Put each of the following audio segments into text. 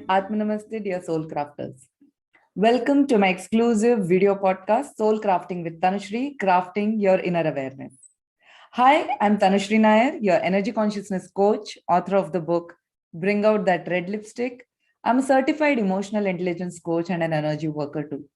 and Atmanamaste, dear soul crafters. Welcome to my exclusive video podcast, Soul Crafting with Tanushree, Crafting Your Inner Awareness. Hi, I'm Tanushree Nair, your energy consciousness coach, author of the book Bring Out That Red Lipstick. I'm a certified emotional intelligence coach and an energy worker too.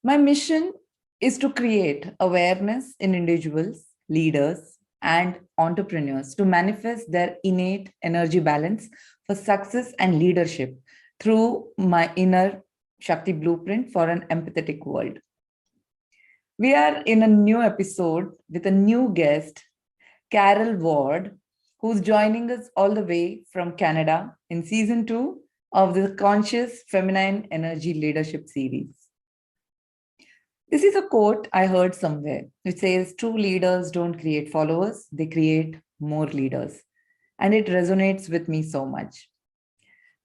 My mission is to create awareness in individuals, leaders, and entrepreneurs to manifest their innate energy balance for success and leadership through my inner Shakti blueprint for an empathetic world. We are in a new episode with a new guest, Carol Ward, who's joining us all the way from Canada in season 2 of the Conscious Feminine Energy Leadership series. This is a quote I heard somewhere which says, true leaders don't create followers, they create more leaders. And it resonates with me so much.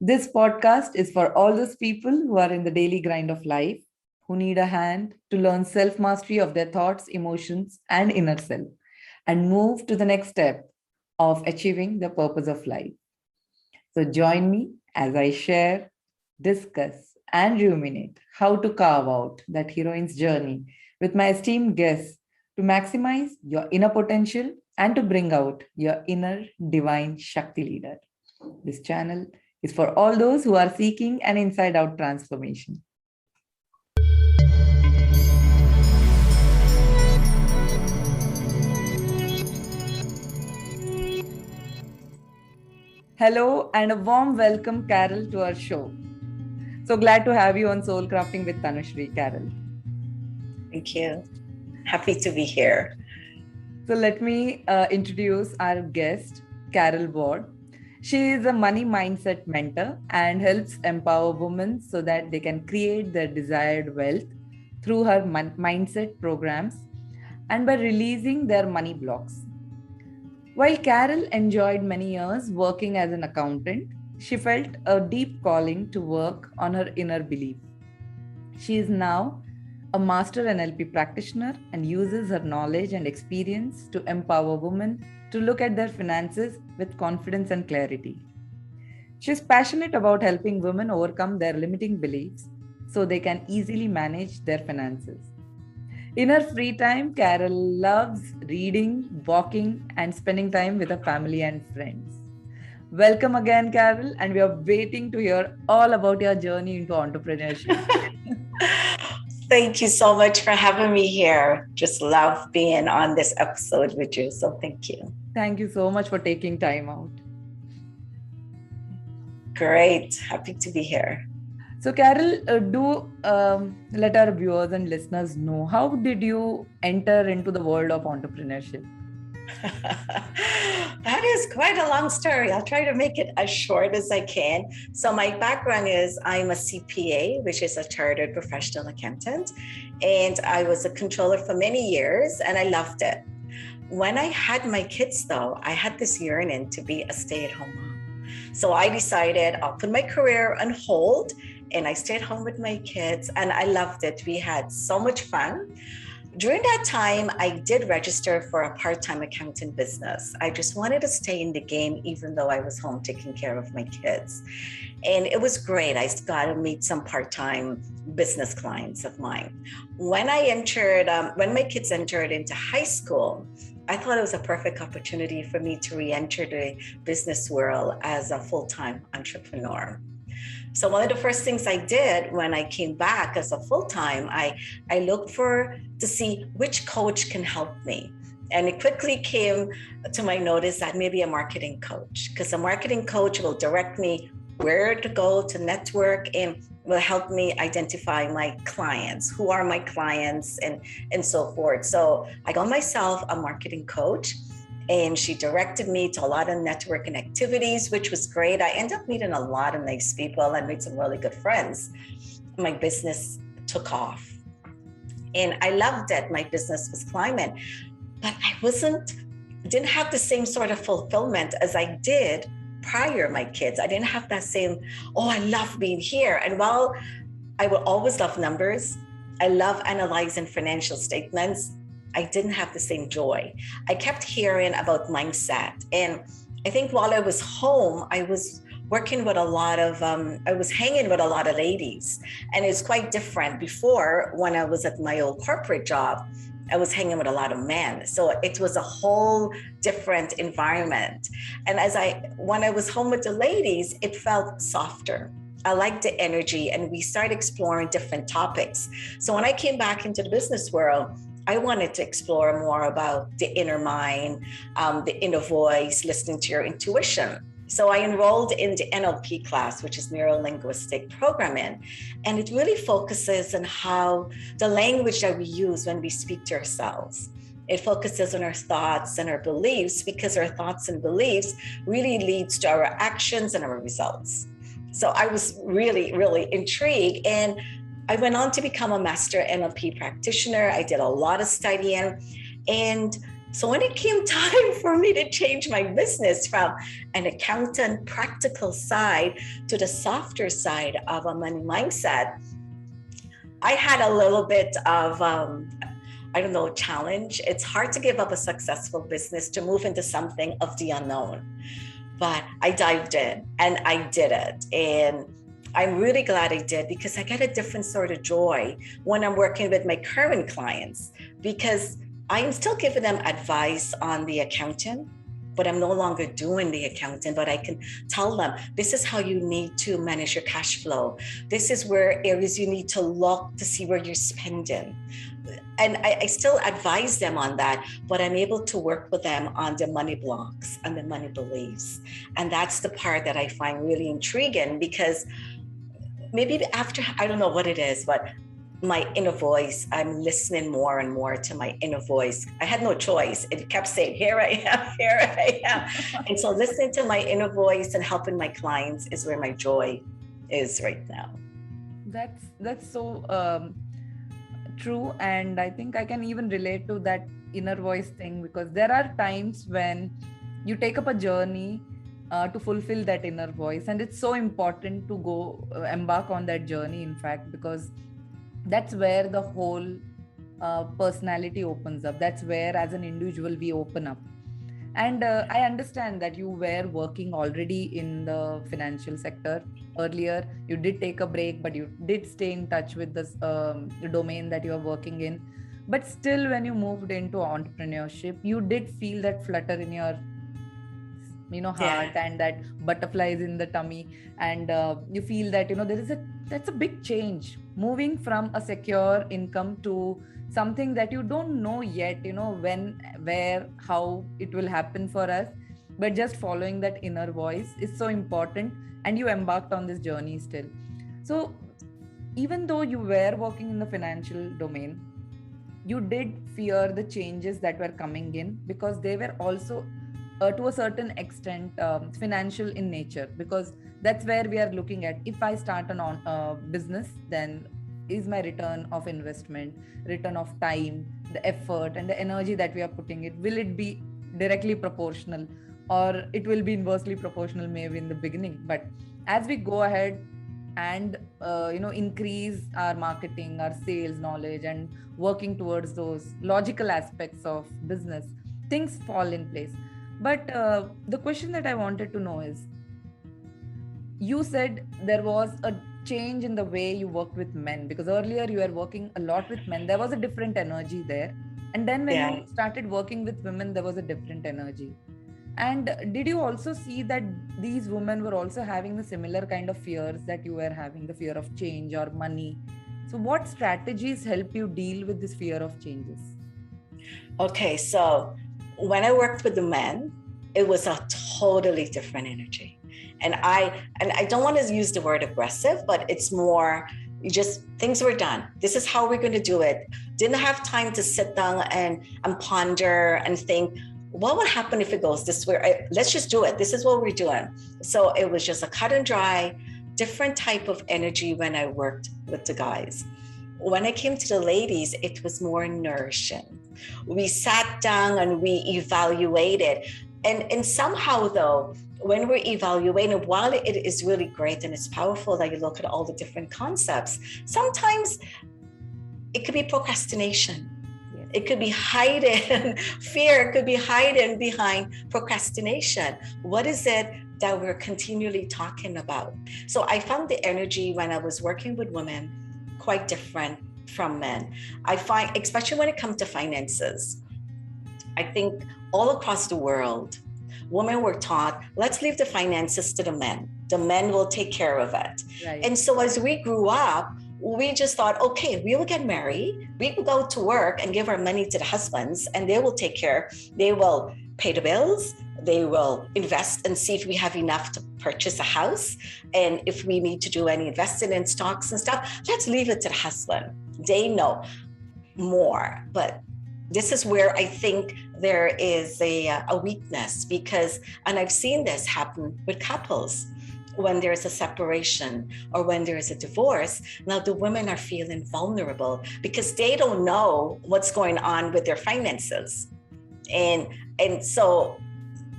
This podcast is for all those people who are in the daily grind of life, who need a hand to learn self-mastery of their thoughts, emotions, and inner self, and move to the next step of achieving the purpose of life. So join me as I share, discuss, and ruminate how to carve out that heroine's journey with my esteemed guests to maximize your inner potential and to bring out your inner divine Shakti leader. This channel is for all those who are seeking an inside out transformation. Hello and a warm welcome, Carol, to our show. So glad to have you on Soul Crafting with Tanushree, Carol. Thank you. Happy to be here. So let me introduce our guest, Carol Ward. She is a money mindset mentor and helps empower women so that they can create their desired wealth through her mindset programs and by releasing their money blocks. While Carol enjoyed many years working as an accountant, she felt a deep calling to work on her inner belief. She is now a Master NLP Practitioner and uses her knowledge and experience to empower women to look at their finances with confidence and clarity. She is passionate about helping women overcome their limiting beliefs so they can easily manage their finances. In her free time, Carol loves reading, walking, and spending time with her family and friends. Welcome again, Carol, and we are waiting to hear all about your journey into entrepreneurship. Thank you so much for having me here. Just love being on this episode with you. So thank you. Thank you so much for taking time out. Great. Happy to be here. So, Carol, do let our viewers and listeners know, how did you enter into the world of entrepreneurship? That is quite a long story. I'll try to make it as short as I can. So my background is I'm a CPA, which is a chartered professional accountant. And I was a controller for many years and I loved it. When I had my kids though, I had this yearning to be a stay-at-home mom. So I decided I'll put my career on hold and I stayed home with my kids and I loved it. We had so much fun. During that time, I did register for a part-time accounting business. I just wanted to stay in the game, even though I was home taking care of my kids. And it was great. I got to meet some part-time business clients of mine. When my kids entered into high school, I thought it was a perfect opportunity for me to re-enter the business world as a full-time entrepreneur. So one of the first things I did when I came back as a full-time, I looked to see which coach can help me. And it quickly came to my notice that maybe a marketing coach, because a marketing coach will direct me where to go to network and will help me identify my clients, who are my clients and so forth. So I got myself a marketing coach. And she directed me to a lot of networking activities, which was great. I ended up meeting a lot of nice people. I made some really good friends. My business took off. And I loved it. My business was climbing. But I didn't have the same sort of fulfillment as I did prior to my kids. I didn't have that same, I love being here. And while I will always love numbers, I love analyzing financial statements, I didn't have the same joy. I kept hearing about mindset. And I think while I was home, I was working with a lot of, I was hanging with a lot of ladies, and it's quite different. Before, when I was at my old corporate job, I was hanging with a lot of men. So it was a whole different environment. And when I was home with the ladies, it felt softer. I liked the energy, and we started exploring different topics. So when I came back into the business world, I wanted to explore more about the inner mind, the inner voice, listening to your intuition. So I enrolled in the NLP class, which is neuro-linguistic programming. And it really focuses on how the language that we use when we speak to ourselves. It focuses on our thoughts and our beliefs, because our thoughts and beliefs really leads to our actions and our results. So I was really, really intrigued. And I went on to become a Master NLP Practitioner. I did a lot of studying. And so when it came time for me to change my business from an accountant practical side to the softer side of a money mindset, I had a little bit of, challenge. It's hard to give up a successful business to move into something of the unknown. But I dived in and I did it. And I'm really glad I did, because I get a different sort of joy when I'm working with my current clients, because I'm still giving them advice on the accounting, but I'm no longer doing the accounting. But I can tell them, this is how you need to manage your cash flow. This is where areas you need to look to see where you're spending. And I still advise them on that, but I'm able to work with them on the money blocks and the money beliefs. And that's the part that I find really intriguing, because maybe after, I don't know what it is, but my inner voice, I'm listening more and more to my inner voice. I had no choice. It kept saying, here I am, here I am. And so listening to my inner voice and helping my clients is where my joy is right now. That's so true. And I think I can even relate to that inner voice thing, because there are times when you take up a journey to fulfill that inner voice. And it's so important to go embark on that journey, in fact, because that's where the whole personality opens up. That's where, as an individual, we open up. And I understand that you were working already in the financial sector earlier. You did take a break, but you did stay in touch with this domain that you are working in. But still, when you moved into entrepreneurship, you did feel that flutter in your heart, and that butterflies in the tummy, and you feel that that's a big change, moving from a secure income to something that you don't know yet, when, where, how it will happen for us. But just following that inner voice is so important, and you embarked on this journey still. So even though you were working in the financial domain, you did fear the changes that were coming in, because they were also to a certain extent financial in nature, because that's where we are looking at, if I start a business, then is my return of investment, return of time, the effort and the energy that we are putting it, will it be directly proportional, or it will be inversely proportional maybe in the beginning. But as we go ahead and increase our marketing, our sales knowledge, and working towards those logical aspects of business, things fall in place. But the question that I wanted to know is, you said there was a change in the way you worked with men, because earlier you were working a lot with men. There was a different energy there. And then when you started working with women, there was a different energy. And did you also see that these women were also having the similar kind of fears that you were having, the fear of change or money? So what strategies help you deal with this fear of changes? Okay, so when I worked with the men, it was a totally different energy. And I don't want to use the word aggressive, but it's more just things were done. This is how we're going to do it. Didn't have time to sit down and ponder and think, what would happen if it goes this way? Let's just do it. This is what we're doing. So it was just a cut and dry, different type of energy when I worked with the guys. When I came to the ladies, it was more nourishing. We sat down and we evaluated. And somehow though, when we're evaluating, while it is really great and it's powerful that you look at all the different concepts, sometimes it could be procrastination. Yes. It could be hiding fear, it could be hiding behind procrastination. What is it that we're continually talking about. So I found the energy when I was working with women quite different from men. I find, especially when it comes to finances, I think all across the world, women were taught, let's leave the finances to the men. The men will take care of it. Right. And so as we grew up, we just thought, okay, we will get married, we will go to work and give our money to the husbands, and they will take care. They will pay the bills, they will invest and see if we have enough to purchase a house. And if we need to do any investing in stocks and stuff, let's leave it to the husband. They know more. But this is where I think there is a weakness, because, and I've seen this happen with couples, when there's a separation or when there is a divorce. Now the women are feeling vulnerable because they don't know what's going on with their finances. And so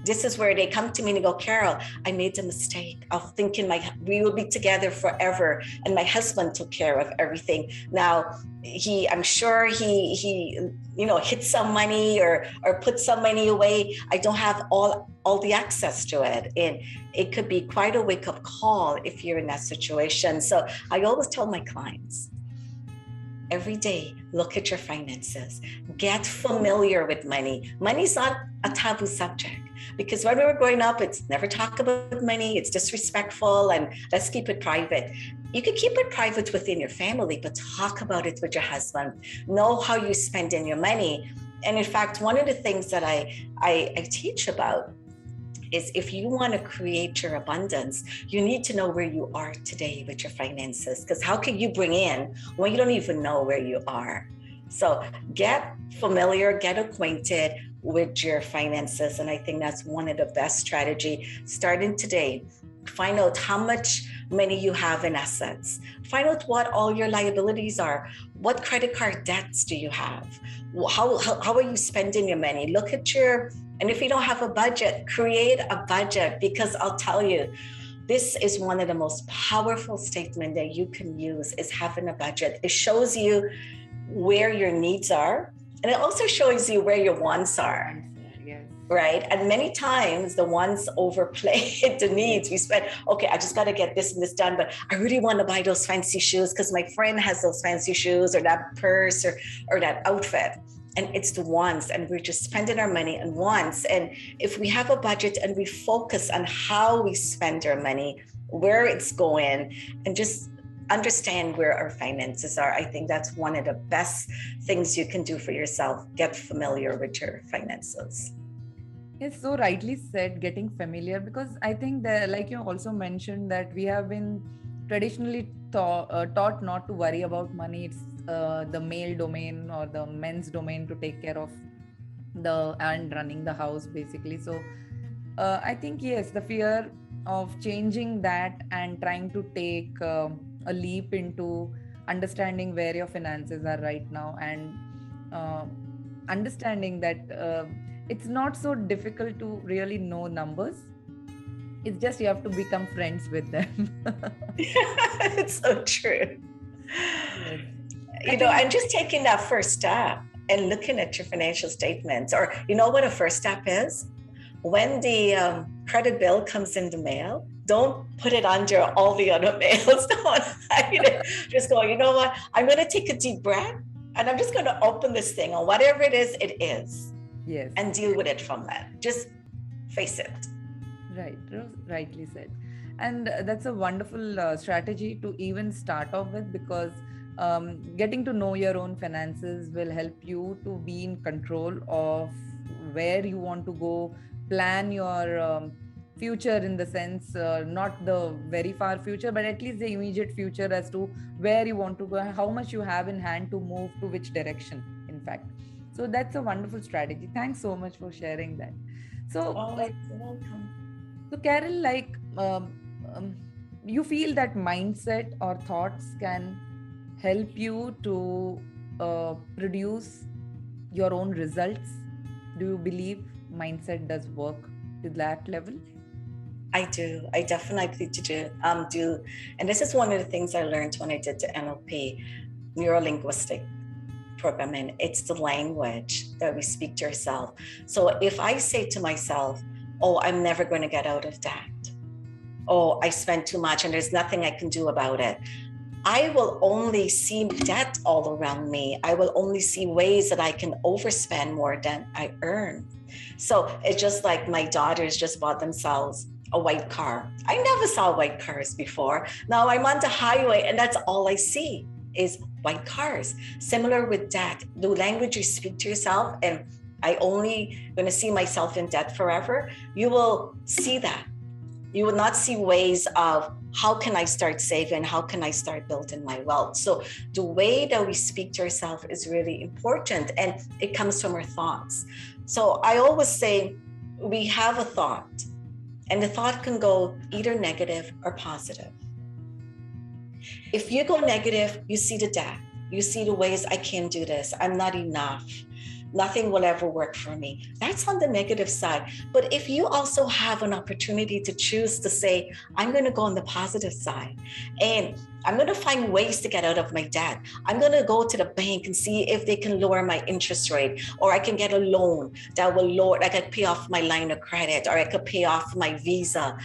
this is where they come to me and they go, Carol, I made the mistake of thinking we will be together forever, and my husband took care of everything. Now I'm sure he hid some money or put some money away. I don't have all the access to it. And it could be quite a wake-up call if you're in that situation. So I always tell my clients, every day, look at your finances. Get familiar with money. Money's not a taboo subject, because when we were growing up, it's never talk about money. It's disrespectful, and let's keep it private. You can keep it private within your family, but talk about it with your husband. Know how you're spending your money. And in fact, one of the things that I teach about is, if you want to create your abundance, you need to know where you are today with your finances, because how can you bring in when you don't even know where you are? So get familiar, get acquainted with your finances. And I think that's one of the best strategy. Starting today, find out how much money you have in assets. Find out what all your liabilities are. What credit card debts do you have? How are you spending your money? Look at and if you don't have a budget, create a budget, because I'll tell you, this is one of the most powerful statements that you can use, is having a budget. It shows you where your needs are, and it also shows you where your wants are. Yes. Right? And many times the wants overplay the needs. We spend, okay, I just got to get this and this done, but I really want to buy those fancy shoes because my friend has those fancy shoes, or that purse, or that outfit. And it's the wants, and we're just spending our money on wants. And if we have a budget and we focus on how we spend our money, where it's going, and just understand where our finances are, I think that's one of the best things you can do for yourself. Get familiar with your finances. It's so rightly said, getting familiar, because I think that, like you also mentioned, that we have been traditionally taught not to worry about money. It's the male domain or the men's domain to take care of and running the house, basically. So I think, yes, the fear of changing that and trying to take a leap into understanding where your finances are right now, and understanding that it's not so difficult to really know numbers. It's just you have to become friends with them. It's so true. Yes. And just taking that first step and looking at your financial statements, or you know what a first step is? When the credit bill comes in the mail, don't put it under all the other mails. Don't hide it. Just go, you know what? I'm going to take a deep breath, and I'm just going to open this thing, or whatever it is. Yes. And deal with it from that. Just face it. Right. Rightly said. And that's a wonderful strategy to even start off with, because getting to know your own finances will help you to be in control of where you want to go, plan your future, in the sense, not the very far future, but at least the immediate future, as to where you want to go, how much you have in hand to move to which direction, in fact. So that's a wonderful strategy. Thanks so much for sharing that. So, You're welcome. So Carol, you feel that mindset or thoughts can help you to produce your own results? Do you believe mindset does work to that level? I do. I definitely do. And this is one of the things I learned when I did the NLP, neuro-linguistic programming. It's the language that we speak to ourselves. So if I say to myself, oh, I'm never going to get out of that, oh, I spent too much and there's nothing I can do about it. I will only see debt all around me. I will only see ways that I can overspend more than I earn. So it's just like my daughters just bought themselves a white car. I never saw white cars before. Now I'm on the highway and that's all I see is white cars. Similar with debt, the language you speak to yourself, and I only going to see myself in debt forever, you will see that. You will not see ways of how can I start saving? How can I start building my wealth? So the way that we speak to ourselves is really important, and it comes from our thoughts. So I always say we have a thought, and the thought can go either negative or positive. If you go negative, you see the debt. You see the ways I can't do this. I'm not enough. Nothing will ever work for me. That's on the negative side. But if you also have an opportunity to choose to say, I'm going to go on the positive side and I'm going to find ways to get out of my debt. I'm going to go to the bank and see if they can lower my interest rate, or I can get a loan that will lower, I could pay off my line of credit, or I could pay off my Visa.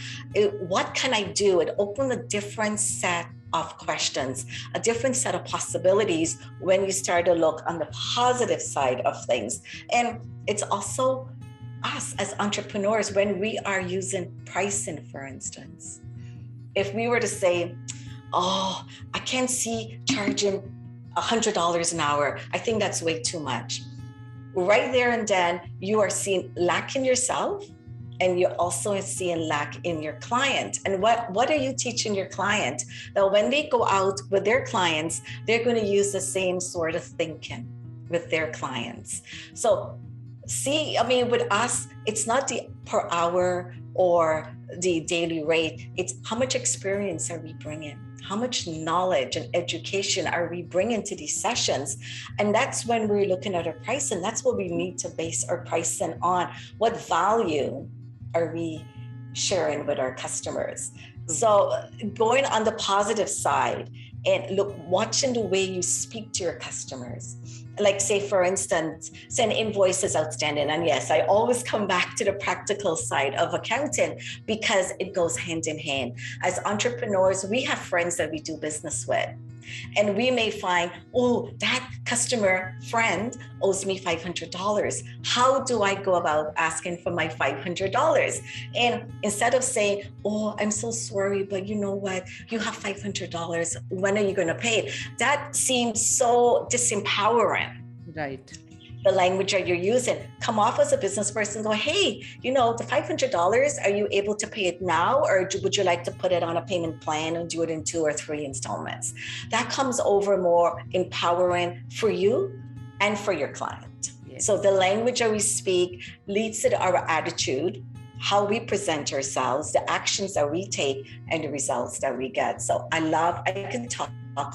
What can I do? It opened a different set of questions, a different set of possibilities when you start to look on the positive side of things. And it's also us as entrepreneurs when we are using pricing, for instance. If we were to say, oh, I can't see charging $100 an hour, I think that's way too much. Right there and then, you are seeing lack in yourself, and you're also seeing lack in your client. And what are you teaching your client? That when they go out with their clients, they're going to use the same sort of thinking with their clients. So see, I mean, with us, it's not the per hour or the daily rate. It's how much experience are we bringing? How much knowledge and education are we bringing to these sessions? And that's when we're looking at our pricing. That's what we need to base our pricing on. What value are we sharing with our customers? So going on the positive side and look, watching the way you speak to your customers. Like say, for instance, send invoices outstanding. And yes, I always come back to the practical side of accounting because it goes hand in hand. As entrepreneurs, we have friends that we do business with. And we may find, oh, that customer friend owes me $500. How do I go about asking for my $500? And instead of saying, oh, I'm so sorry, but you know what? You have $500. When are you going to pay it? That seems so disempowering. Right. The language that you're using, come off as a business person, go, hey, you know, the $500, are you able to pay it now? Or would you like to put it on a payment plan and do it in 2 or 3 installments? That comes over more empowering for you and for your client. Yes. So the language that we speak leads to our attitude, how we present ourselves, the actions that we take, and the results that we get. So I can talk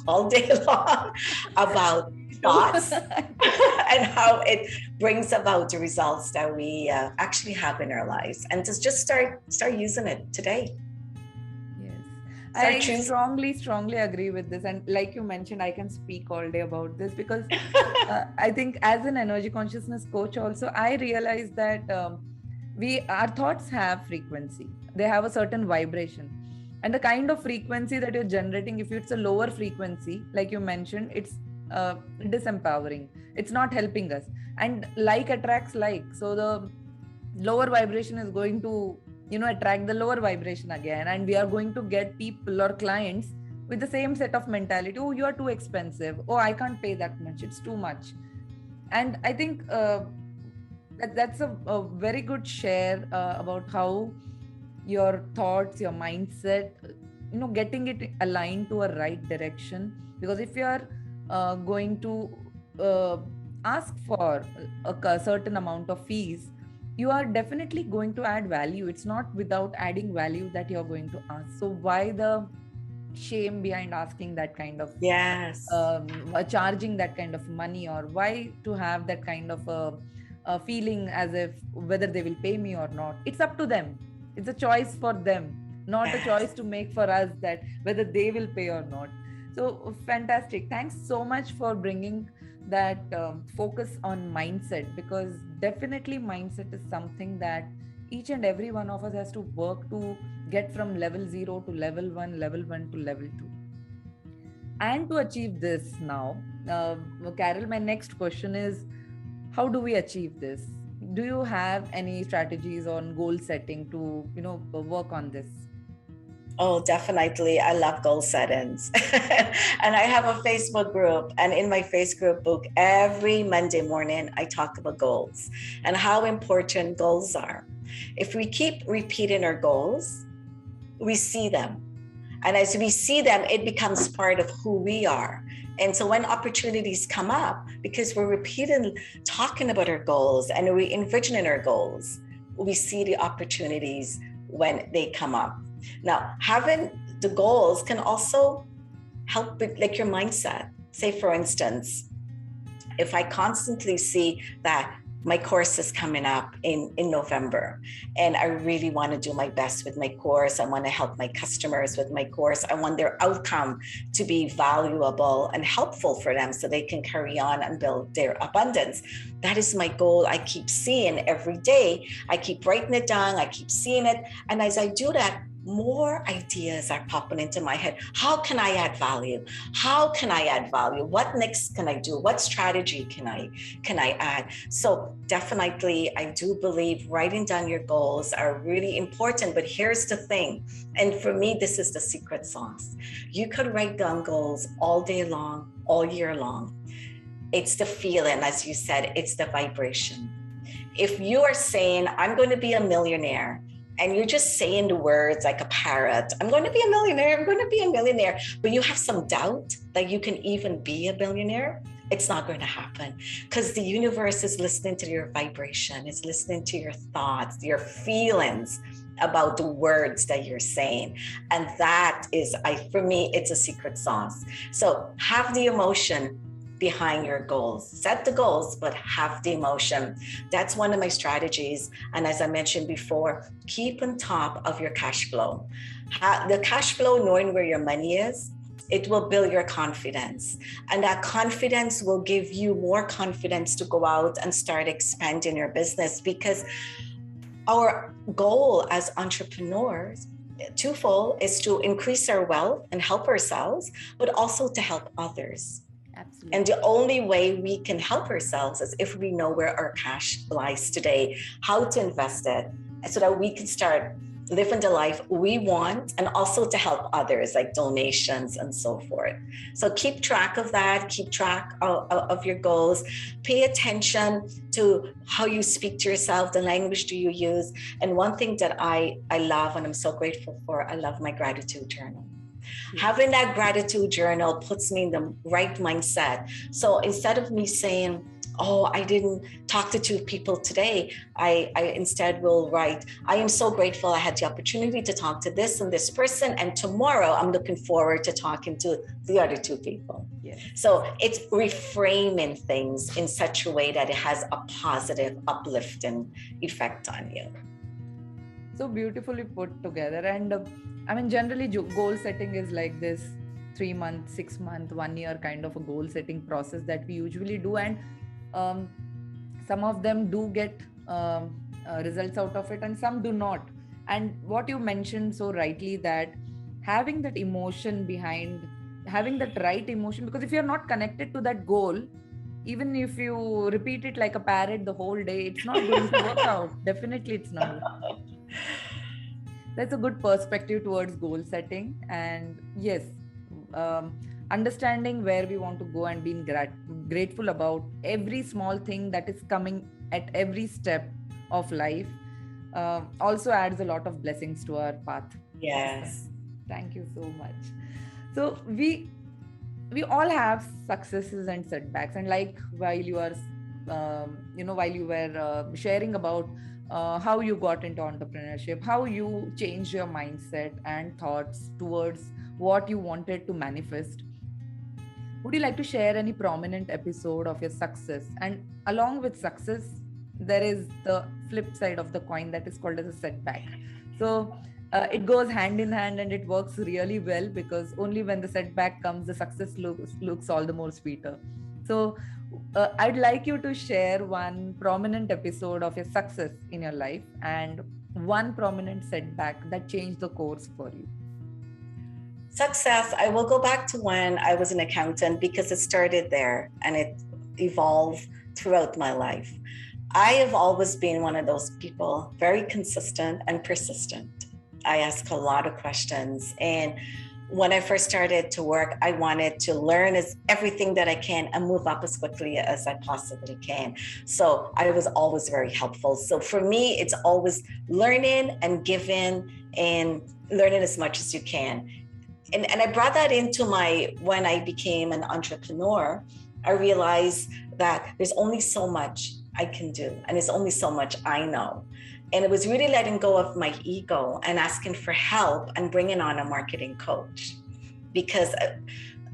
all day long about thoughts and how it brings about the results that we actually have in our lives, and to just start using it today. Yes, I strongly agree with this. And like you mentioned, I can speak all day about this because I think as an energy consciousness coach also, I realized that our thoughts have frequency. They have a certain vibration. And the kind of frequency that you're generating, if it's a lower frequency, like you mentioned, it's disempowering. It's not helping us. And like attracts like. So the lower vibration is going to, attract the lower vibration again. And we are going to get people or clients with the same set of mentality. Oh, you are too expensive. Oh, I can't pay that much. It's too much. And I think that's a very good share about how your thoughts, your mindset, getting it aligned to a right direction. Because if you are going to ask for a certain amount of fees, you are definitely going to add value. It's not without adding value that you're going to ask. So why the shame behind asking that kind of charging that kind of money, or why to have that kind of a feeling as if whether they will pay me or not? It's up to them. It's a choice for them, not a choice to make for us that whether they will pay or not. So fantastic. Thanks so much for bringing that focus on mindset, because definitely mindset is something that each and every one of us has to work to get from level 0 to level 1 to level 2. And to achieve this now, Carol, my next question is, how do we achieve this? Do you have any strategies on goal setting to, work on this? Oh, definitely. I love goal settings. And I have a Facebook group. And in my Facebook book, every Monday morning, I talk about goals and how important goals are. If we keep repeating our goals, we see them. And as we see them, it becomes part of who we are. And so when opportunities come up, because we're repeatedly talking about our goals and we're envisioning our goals, we see the opportunities when they come up. Now, having the goals can also help with like your mindset. Say, for instance, if I constantly see that my course is coming up in November, and I really want to do my best with my course. I want to help my customers with my course. I want their outcome to be valuable and helpful for them so they can carry on and build their abundance. That is my goal. I keep seeing every day. I keep writing it down. I keep seeing it. And as I do that, more ideas are popping into my head. How can I add value? How can I add value? What next can I do? What strategy can I add? So definitely, I do believe writing down your goals are really important. But here's the thing, and for me, this is the secret sauce. You could write down goals all day long, all year long. It's the feeling, as you said, it's the vibration. If you are saying, I'm going to be a millionaire, and you're just saying the words like a parrot, I'm going to be a millionaire, I'm going to be a millionaire, but you have some doubt that you can even be a billionaire, it's not going to happen, because the universe is listening to your vibration, it's listening to your thoughts, your feelings about the words that you're saying. And that is, for me, it's a secret sauce. So have the emotion behind your goals. Set the goals, but have the emotion. That's one of my strategies. And as I mentioned before, keep on top of your cash flow. The cash flow, knowing where your money is, it will build your confidence. And that confidence will give you more confidence to go out and start expanding your business, because our goal as entrepreneurs, twofold, is to increase our wealth and help ourselves, but also to help others. Absolutely. And the only way we can help ourselves is if we know where our cash lies today, how to invest it, so that we can start living the life we want, and also to help others, like donations and so forth. So keep track of that, keep track of your goals, pay attention to how you speak to yourself, the language do you use. And one thing that I love and I'm so grateful for, I love my gratitude journal. Having that gratitude journal puts me in the right mindset. So instead of me saying, oh, I didn't talk to 2 people today, I instead will write, I am so grateful I had the opportunity to talk to this and this person, and tomorrow I'm looking forward to talking to the other 2 people. Yes. So it's reframing things in such a way that it has a positive, uplifting effect on you. So beautifully put together. And generally goal setting is like this 3-month, 6-month, 1 year kind of a goal setting process that we usually do. And some of them do get results out of it and some do not. And what you mentioned so rightly, that having that emotion behind, having that right emotion, because if you're not connected to that goal, even if you repeat it like a parrot the whole day, it's not going to work out. Definitely it's not. That's a good perspective towards goal setting. And yes, understanding where we want to go and being grateful about every small thing that is coming at every step of life also adds a lot of blessings to our path. Yes. Thank you so much. So we all have successes and setbacks, and like while you are while you were sharing about how you got into entrepreneurship, how you changed your mindset and thoughts towards what you wanted to manifest, would you like to share any prominent episode of your success? And along with success, there is the flip side of the coin that is called as a setback. So it goes hand in hand, and it works really well, because only when the setback comes, the success looks all the more sweeter. So I'd like you to share one prominent episode of your success in your life, and one prominent setback that changed the course for you? Success, I will go back to when I was an accountant because it started there and it evolved throughout my life. I have always been one of those people, very consistent and persistent. I ask a lot of questions. And when I first started to work, I wanted to learn everything that I can and move up as quickly as I possibly can. So I was always very helpful. So for me, it's always learning and giving and learning as much as you can. And I brought that into when I became an entrepreneur, I realized that there's only so much I can do and there's only so much I know. And it was really letting go of my ego and asking for help and bringing on a marketing coach. Because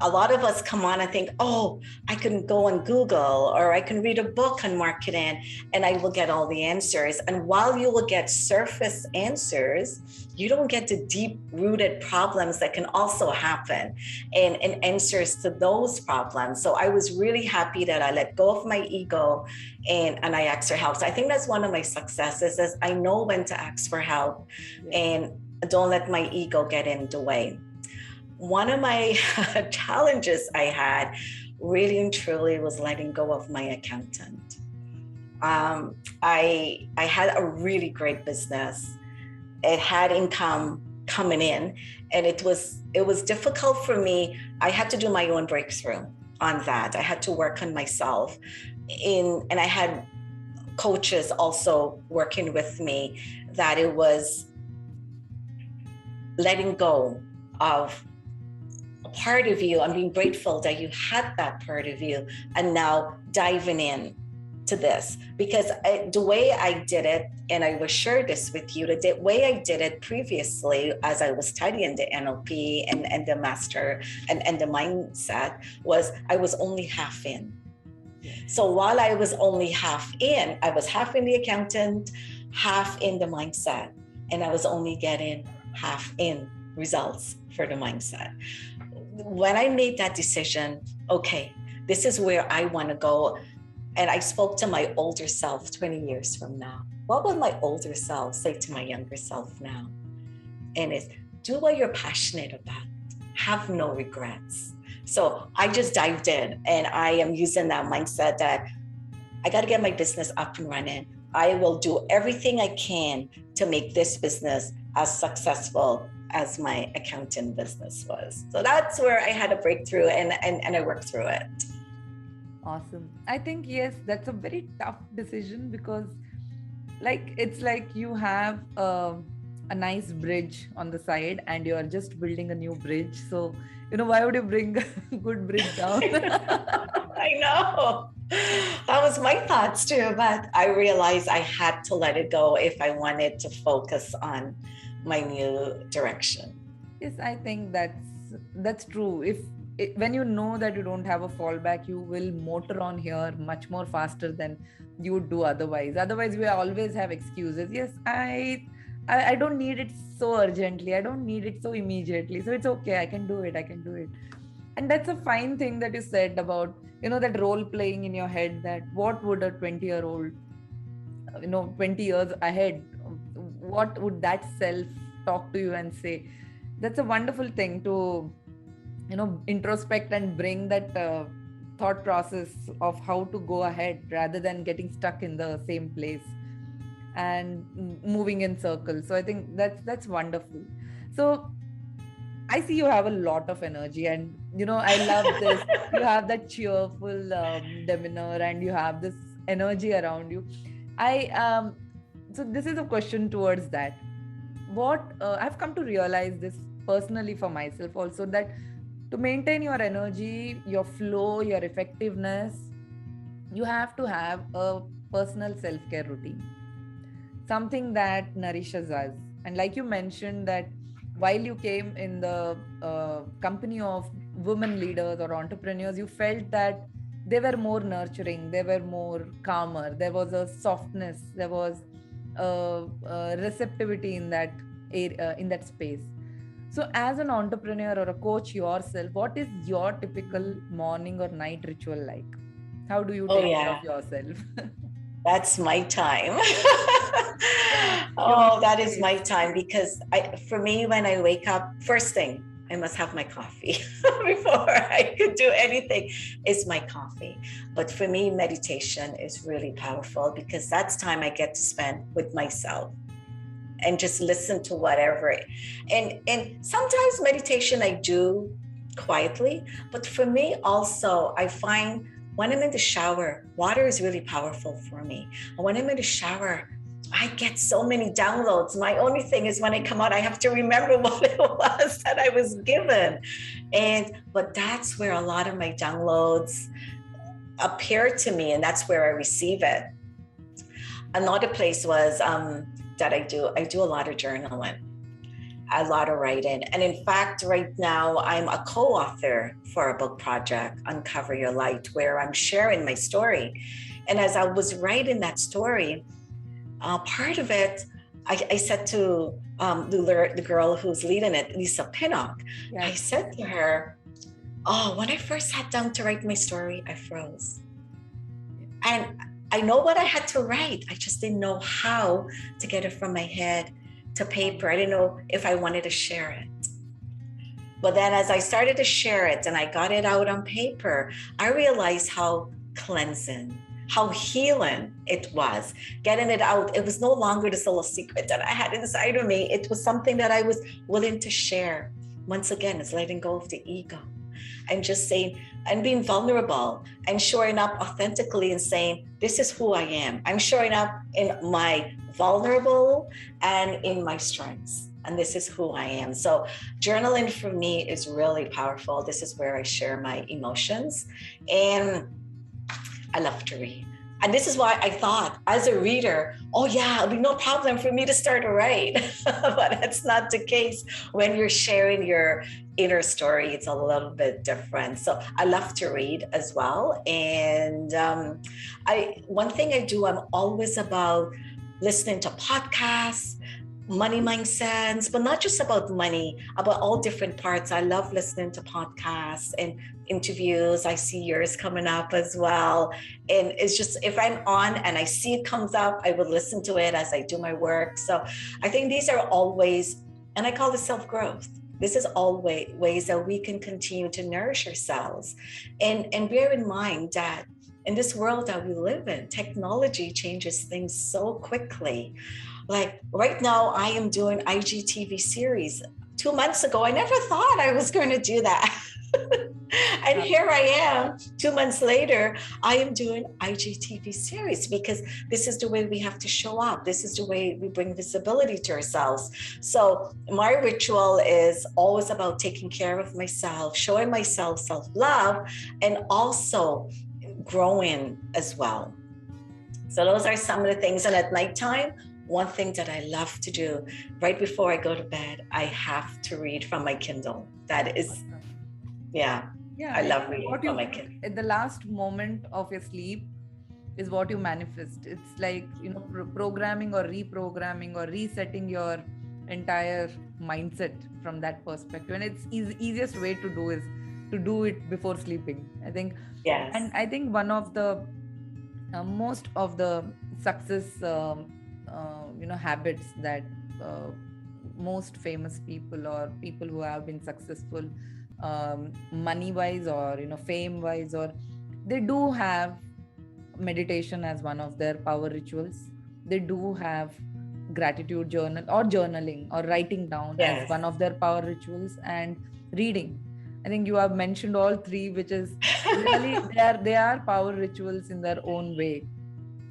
a lot of us come on and think, oh, I can go on Google or I can read a book on marketing and I will get all the answers. And while you will get surface answers, you don't get the deep rooted problems that can also happen and answers to those problems. So I was really happy that I let go of my ego and I asked for help. So I think that's one of my successes is I know when to ask for help and don't let my ego get in the way. One of my challenges I had really and truly was letting go of my accountant. I had a really great business. It had income coming in, and it was difficult for me. I had to do my own breakthrough on that. I had to work on myself, and I had coaches also working with me. That it was letting go of part of you. I'm being grateful that you had that part of you and now diving in to this because the way I did it, and I will share this with you, the way I did it previously as I was studying the NLP and the master and the mindset was I was only half in. So while I was only half in, I was half in the accountant, half in the mindset, and I was only getting half in results for the mindset. When I made that decision, okay, this is where I want to go. And I spoke to my older self 20 years from now. What would my older self say to my younger self now? And it's do what you're passionate about. Have no regrets. So I just dived in and I am using that mindset that I got to get my business up and running. I will do everything I can to make this business as successful as my accounting business was. So that's where I had a breakthrough and I worked through it. Awesome. I think, yes, that's a very tough decision because it's like you have a nice bridge on the side and you're just building a new bridge. So, why would you bring a good bridge down? I know. That was my thoughts too, but I realized I had to let it go if I wanted to focus on my new direction. Yes, I think that's true. When you know that you don't have a fallback, you will motor on here much more faster than you would do otherwise. Otherwise, we always have excuses. Yes, I don't need it so urgently. I don't need it so immediately. So it's okay. I can do it. And that's a fine thing that you said about, that role playing in your head, that what would a 20-year-old, 20 years ahead, what would that self talk to you and say? That's a wonderful thing to, introspect and bring that thought process of how to go ahead rather than getting stuck in the same place and moving in circles. So I think that's wonderful. So I see you have a lot of energy and, I love this. You have that cheerful demeanor and you have this energy around you. So this is a question towards that. What I've come to realize this personally for myself also, that to maintain your energy, your flow, your effectiveness, you have to have a personal self-care routine, something that nourishes us. And like you mentioned that while you came in the company of women leaders or entrepreneurs, you felt that they were more nurturing, they were more calmer, there was a softness, there was a receptivity in that area, in that space. So as an entrepreneur or a coach yourself, what is your typical morning or night ritual like? How do you take care of yourself? That's my time. Your Oh, that is place. my time because for me, when I wake up, first thing, I must have my coffee before I could do anything. Is my coffee. But for me, meditation is really powerful because that's time I get to spend with myself and just listen to whatever. And sometimes meditation I do quietly, but for me also, I find when I'm in the shower, water is really powerful for me. And when I'm in the shower, I get so many downloads. My only thing is when I come out, I have to remember what it was that I was given. But that's where a lot of my downloads appear to me, and that's where I receive it. Another place was that I do a lot of journaling, a lot of writing. And in fact, right now, I'm a co-author for a book project, Uncover Your Light, where I'm sharing my story. And as I was writing that story, part of it, I said to the girl who's leading it, Lisa Pinnock, Yes. I said to her, oh, when I first sat down to write my story, I froze. And I know what I had to write. I just didn't know how to get it from my head to paper. I didn't know if I wanted to share it. But then as I started to share it and I got it out on paper, I realized how cleansing, how healing it was. Getting it out, it was no longer this little secret that I had inside of me. It was something that I was willing to share. Once again, it's letting go of the ego and just saying, and being vulnerable and showing up authentically and saying, this is who I am. I'm showing up in my vulnerable and in my strengths. And this is who I am. So journaling for me is really powerful. This is where I share my emotions. And I love to read. And this is why I thought as a reader, oh yeah, it'll be no problem for me to start to write. But that's not the case. When you're sharing your inner story, it's a little bit different. So I love to read as well. And one thing I do, I'm always about listening to podcasts, money mindsets, but not just about money, about all different parts. I love listening to podcasts and interviews. I see yours coming up as well. And it's just, if I'm on and I see it comes up, I will listen to it as I do my work. So I think these are always, and I call it self-growth. This is always ways that we can continue to nourish ourselves. And bear in mind that in this world that we live in, technology changes things so quickly. Like right now, I am doing IGTV series. 2 months ago, I never thought I was going to do that. And here I am, 2 months later, I am doing IGTV series because this is the way we have to show up. This is the way we bring visibility to ourselves. So my ritual is always about taking care of myself, showing myself self-love, and also growing as well. So those are some of the things. And at nighttime, one thing that I love to do right before I go to bed, I have to read from my Kindle. That is, yeah, I love reading from my Kindle. At the last moment of your sleep is what you manifest. It's like, programming or reprogramming or resetting your entire mindset from that perspective. And it's easiest way to do is to do it before sleeping, I think. Yes. And I think one of the most of the success habits that most famous people or people who have been successful money wise or fame wise, or they do have meditation as one of their power rituals. They do have gratitude journal or journaling or writing down as one of their power rituals, and reading. I think you have mentioned all three, which is really they are power rituals in their own way.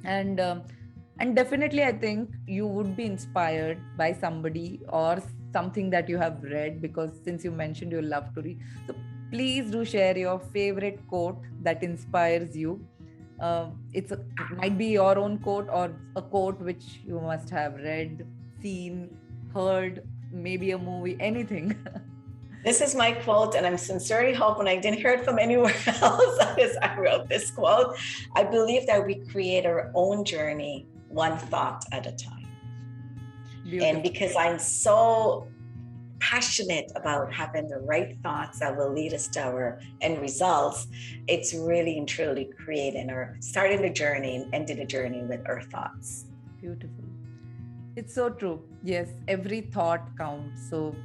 And definitely I think you would be inspired by somebody or something that you have read, because since you mentioned you love to read, so please do share your favorite quote that inspires you. It might be your own quote or a quote which you must have read, seen, heard, maybe a movie, anything. This is my quote, and I'm sincerely hoping I didn't hear it from anywhere else as I wrote this quote. I believe that we create our own journey one thought at a time. Beautiful. And because I'm so passionate about having the right thoughts that will lead us to our end results, it's really and truly creating or starting the journey and ending the journey with our thoughts. Beautiful. It's so true. Yes, every thought counts. So,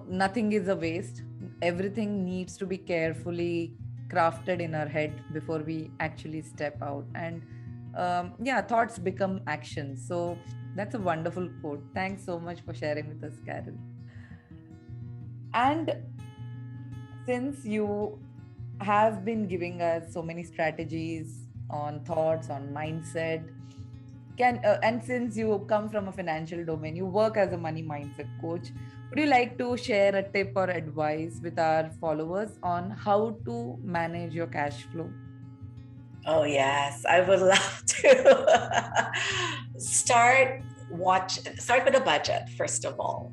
nothing is a waste. Everything needs to be carefully crafted in our head before we actually step out. And thoughts become actions. So, that's a wonderful quote. Thanks so much for sharing with us, Carol. And since you have been giving us so many strategies on thoughts, on mindset, and since you come from a financial domain, you work as a money mindset coach, would you like to share a tip or advice with our followers on how to manage your cash flow? Oh yes, I would love to. Start with a budget first of all.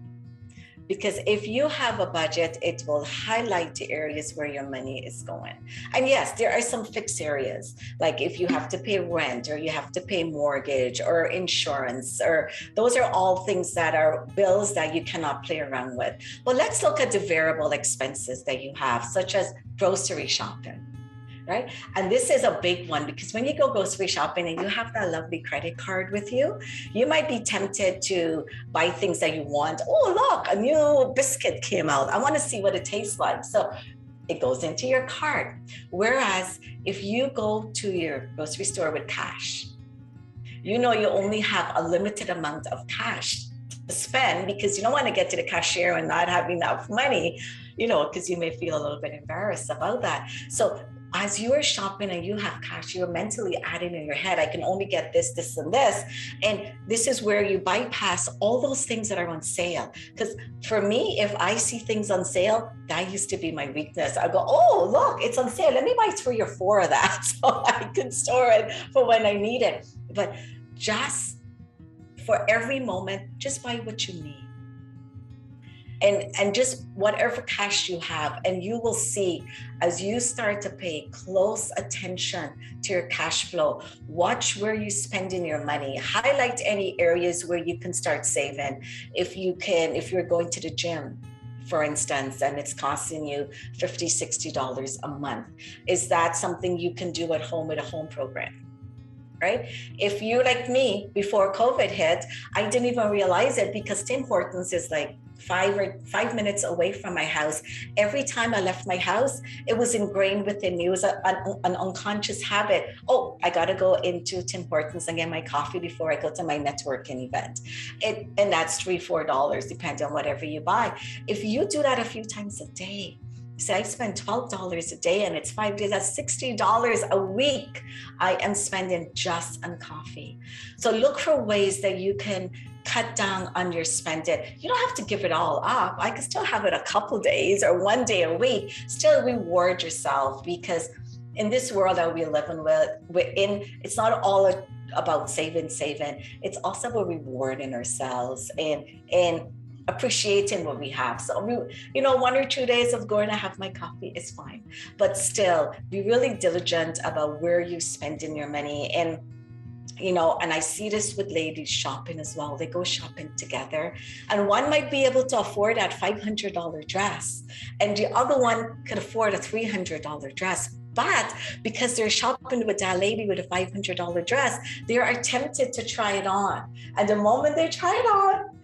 Because if you have a budget, it will highlight the areas where your money is going. And yes, there are some fixed areas, like if you have to pay rent or you have to pay mortgage or insurance, or those are all things that are bills that you cannot play around with. But let's look at the variable expenses that you have, such as grocery shopping. Right? And this is a big one because when you go grocery shopping and you have that lovely credit card with you, you might be tempted to buy things that you want. Oh, look, a new biscuit came out. I want to see what it tastes like. So it goes into your cart. Whereas if you go to your grocery store with cash, you only have a limited amount of cash to spend because you don't want to get to the cashier and not have enough money, because you may feel a little bit embarrassed about that. So as you are shopping and you have cash, you're mentally adding in your head, I can only get this, this, and this. And this is where you bypass all those things that are on sale. Because for me, if I see things on sale, that used to be my weakness. I go, oh, look, it's on sale. Let me buy 3 or 4 of that so I can store it for when I need it. But just for every moment, just buy what you need. And just whatever cash you have, and you will see as you start to pay close attention to your cash flow, watch where you're spending your money, highlight any areas where you can start saving. If you're going to the gym, for instance, and it's costing you $50, $60 a month, is that something you can do at home with a home program? Right? If you like me, before COVID hit, I didn't even realize it because Tim Hortons is like 5 minutes away from my house. Every time I left my house, it was ingrained within me. It was an unconscious habit. Oh, I got to go into Tim Hortons and get my coffee before I go to my networking event. And that's $3, $4, depending on whatever you buy. If you do that a few times a day, say I spend $12 a day and it's 5 days, that's $60 a week I am spending just on coffee. So look for ways that you can cut down on your spending. You don't have to give it all up. I can still have it a couple days or 1 day a week. Still reward yourself, because in this world that we live in, it's not all about saving. It's also about rewarding ourselves and appreciating what we have. So 1 or 2 days of going to have my coffee is fine, but still be really diligent about where you're spending your money. And and I see this with ladies shopping as well. They go shopping together, and one might be able to afford that $500 dress, and the other one could afford a $300 dress. But because they're shopping with that lady with a $500 dress, they are tempted to try it on. And the moment they try it on,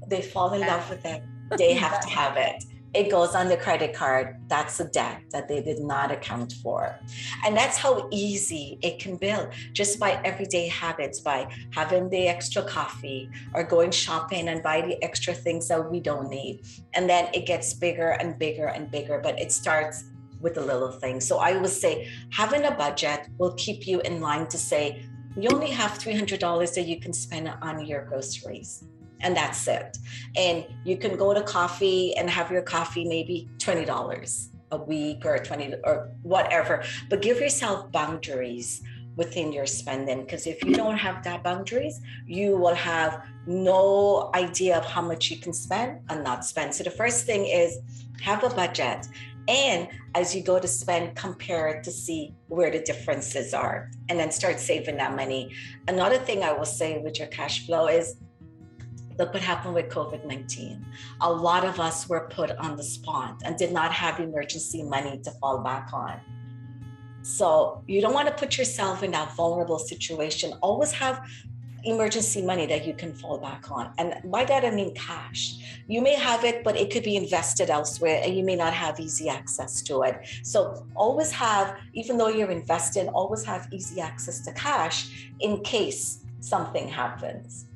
they fall in love with it. They have to have it. It goes on the credit card. That's a debt that they did not account for. And that's how easy it can build, just by everyday habits, by having the extra coffee or going shopping and buy the extra things that we don't need. And then it gets bigger and bigger and bigger, but it starts with the little things. So I would say having a budget will keep you in line to say, you only have $300 that you can spend on your groceries. And that's it. And you can go to coffee and have your coffee maybe $20 a week or 20 or whatever, but give yourself boundaries within your spending, because if you don't have that boundaries, you will have no idea of how much you can spend and not spend. So the first thing is have a budget. And as you go to spend, compare it to see where the differences are, and then start saving that money. Another thing I will say with your cash flow is Look what happened with COVID-19. A lot of us were put on the spot and did not have emergency money to fall back on. So you don't want to put yourself in that vulnerable situation. Always have emergency money that you can fall back on. And by that, I mean cash. You may have it, but it could be invested elsewhere and you may not have easy access to it. So always have, even though you're invested, always have easy access to cash in case something happens.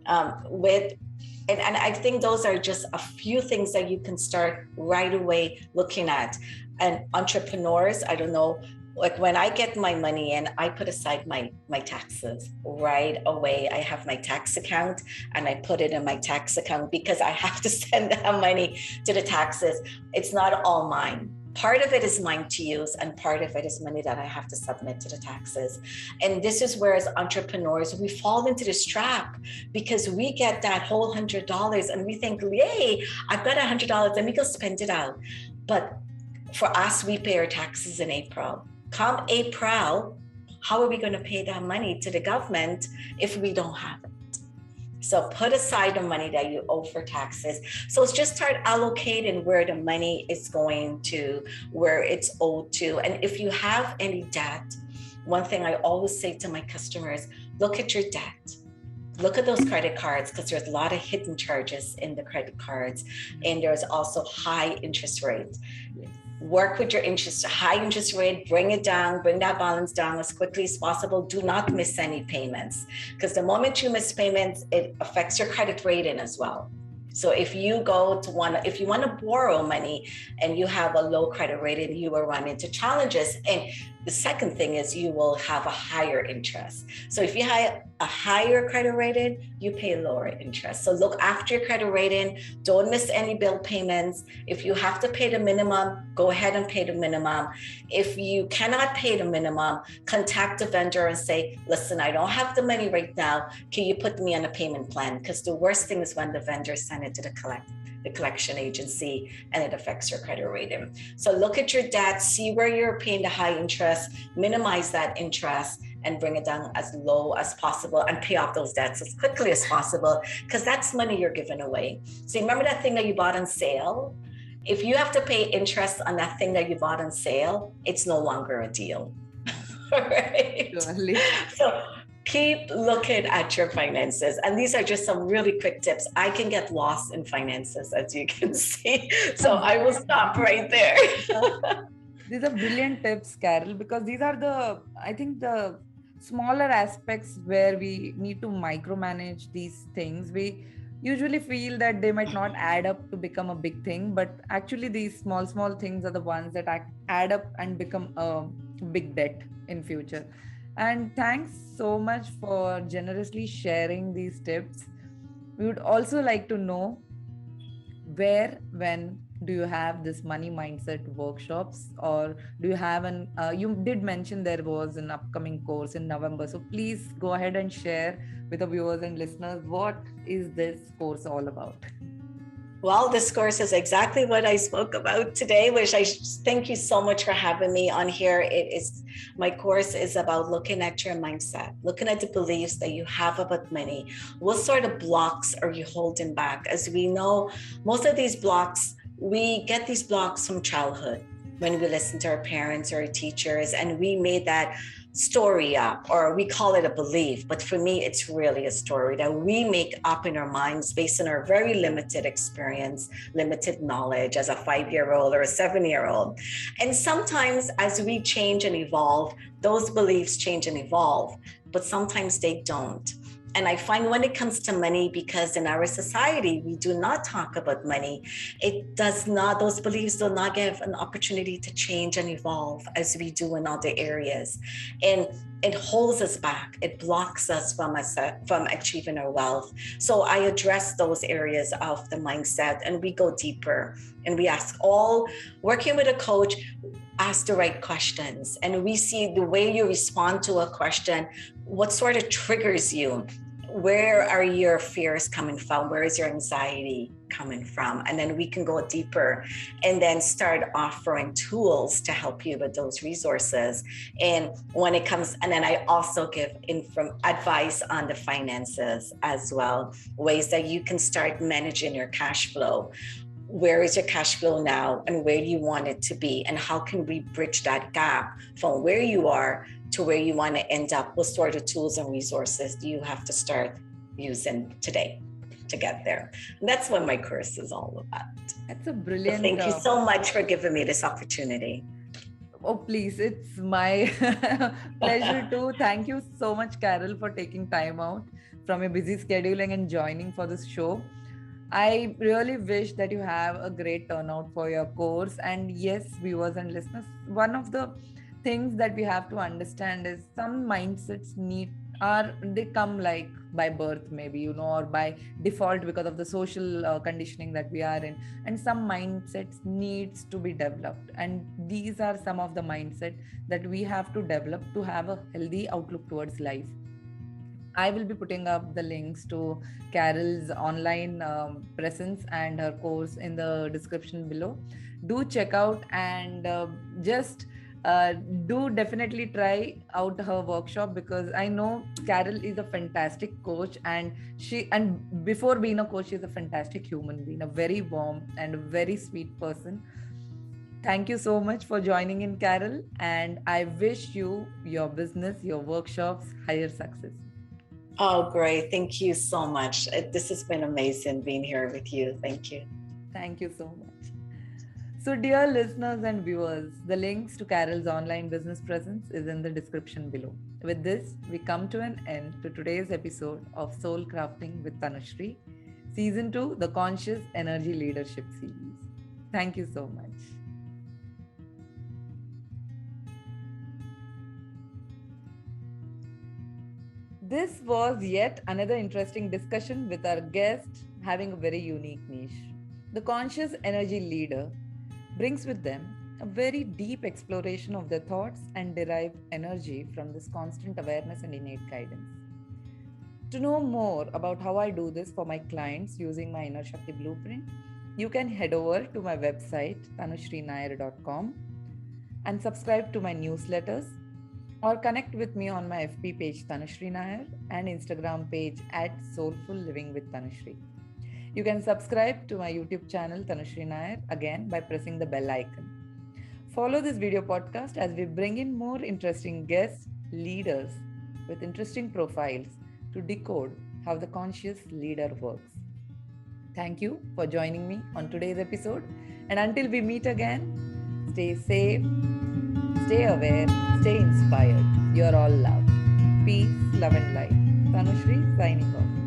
And I think those are just a few things that you can start right away looking at. And entrepreneurs, I don't know, like when I get my money in, I put aside my taxes right away. I have my tax account and I put it in my tax account because I have to send that money to the taxes. It's not all mine. Part of it is mine to use and part of it is money that I have to submit to the taxes. And this is where as entrepreneurs, we fall into this trap because we get that whole $100 and we think, yay, I've got $100, let me go spend it out. But for us, we pay our taxes in April. Come April, how are we going to pay that money to the government if we don't have it? So put aside the money that you owe for taxes. So just start allocating where the money is going to, where it's owed to. And if you have any debt, one thing I always say to my customers, look at your debt. Look at those credit cards because there's a lot of hidden charges in the credit cards. And there's also high interest rates. Work with your interest, high interest rate, bring it down, bring that balance down as quickly as possible. Do not miss any payments because the moment you miss payments, it affects your credit rating as well. So if you want to borrow money and you have a low credit rating, you will run into challenges. And the second thing is you will have a higher interest. So if you have a higher credit rating, you pay lower interest. So look after your credit rating. Don't miss any bill payments. If you have to pay the minimum, go ahead and pay the minimum. If you cannot pay the minimum, contact the vendor and say, listen, I don't have the money right now. Can you put me on a payment plan? Because the worst thing is when the vendor sends it to the collection agency and it affects your credit rating. So look at your debt, see where you're paying the high interest, minimize that interest and bring it down as low as possible and pay off those debts as quickly as possible because that's money you're giving away. So remember that thing that you bought on sale? If you have to pay interest on that thing that you bought on sale, it's no longer a deal. Right? Surely. So keep looking at your finances. And these are just some really quick tips. I can get lost in finances, as you can see. So I will stop right there. These are brilliant tips, Carol, because these are I think the smaller aspects where we need to micromanage these things. We usually feel that they might not add up to become a big thing, but actually these small things are the ones that add up and become a big debt in future. And thanks so much for generously sharing these tips. We would also like to know when do you have this money mindset workshops, or do you have you did mention there was an upcoming course in November. So please go ahead and share with the viewers and listeners, what is this course all about? Well, this course is exactly what I spoke about today, which I thank you so much for having me on here. My course is about looking at your mindset, looking at the beliefs that you have about money. What sort of blocks are you holding back? As we know, most of these blocks, we get these blocks from childhood when we listen to our parents or our teachers, and we made that story up, or we call it a belief. But for me, it's really a story that we make up in our minds based on our very limited experience, limited knowledge as a 5-year-old or a 7-year-old. And sometimes as we change and evolve, those beliefs change and evolve, but sometimes they don't. And I find when it comes to money, because in our society, we do not talk about money, those beliefs do not give an opportunity to change and evolve as we do in other areas. And it holds us back. It blocks us from achieving our wealth. So I address those areas of the mindset, and we go deeper, and we working with a coach, ask the right questions, and we see the way you respond to a question, what sort of triggers you. where are your fears coming from? Where is your anxiety coming from? And then we can go deeper and then start offering tools to help you with those resources. And when it comes, and then I also give advice on the finances as well, ways that you can start managing your cash flow. Where is your cash flow now, and where do you want it to be? And how can we bridge that gap from where you are to where you want to end up? What sort of tools and resources do you have to start using today to get there? And that's what my course is all about. That's a brilliant. So thank you so much for giving me this opportunity. Oh, please. It's my pleasure too. Thank you so much, Carol, for taking time out from your busy scheduling and joining for this show. I really wish that you have a great turnout for your course. And yes, viewers and listeners, one of the things that we have to understand is some mindsets they come like by birth, maybe, or by default because of the social conditioning that we are in. And some mindsets needs to be developed. And these are some of the mindset that we have to develop to have a healthy outlook towards life. I will be putting up the links to Carol's online presence and her course in the description below. Do check out and do definitely try out her workshop, because I know Carol is a fantastic coach, and before being a coach, she's a fantastic human being, a very warm and very sweet person. Thank you so much for joining in, Carol, and I wish you, your business, your workshops, higher success. Oh, great. Thank you so much. This has been amazing being here with you. Thank you. Thank you so much. So, dear listeners and viewers, the links to Carol's online business presence is in the description below. With this, we come to an end to today's episode of Soul Crafting with Tanushree, Season 2, the Conscious Energy Leadership Series. Thank you so much. This was yet another interesting discussion with our guest having a very unique niche. The conscious energy leader brings with them a very deep exploration of their thoughts and derived energy from this constant awareness and innate guidance. To know more about how I do this for my clients using my Inner Shakti Blueprint, you can head over to my website, TanusshreeNair.com, and subscribe to my newsletters, or connect with me on my FB page Tanushree Nair and Instagram page @Soulful Living with Tanushree. You can subscribe to my YouTube channel Tanushree Nair again by pressing the bell icon. Follow this video podcast as we bring in more interesting guests, leaders with interesting profiles to decode how the conscious leader works. Thank you for joining me on today's episode, and until we meet again, stay safe, stay aware, stay inspired. You're all loved. Peace, love and light. Tanushree signing off.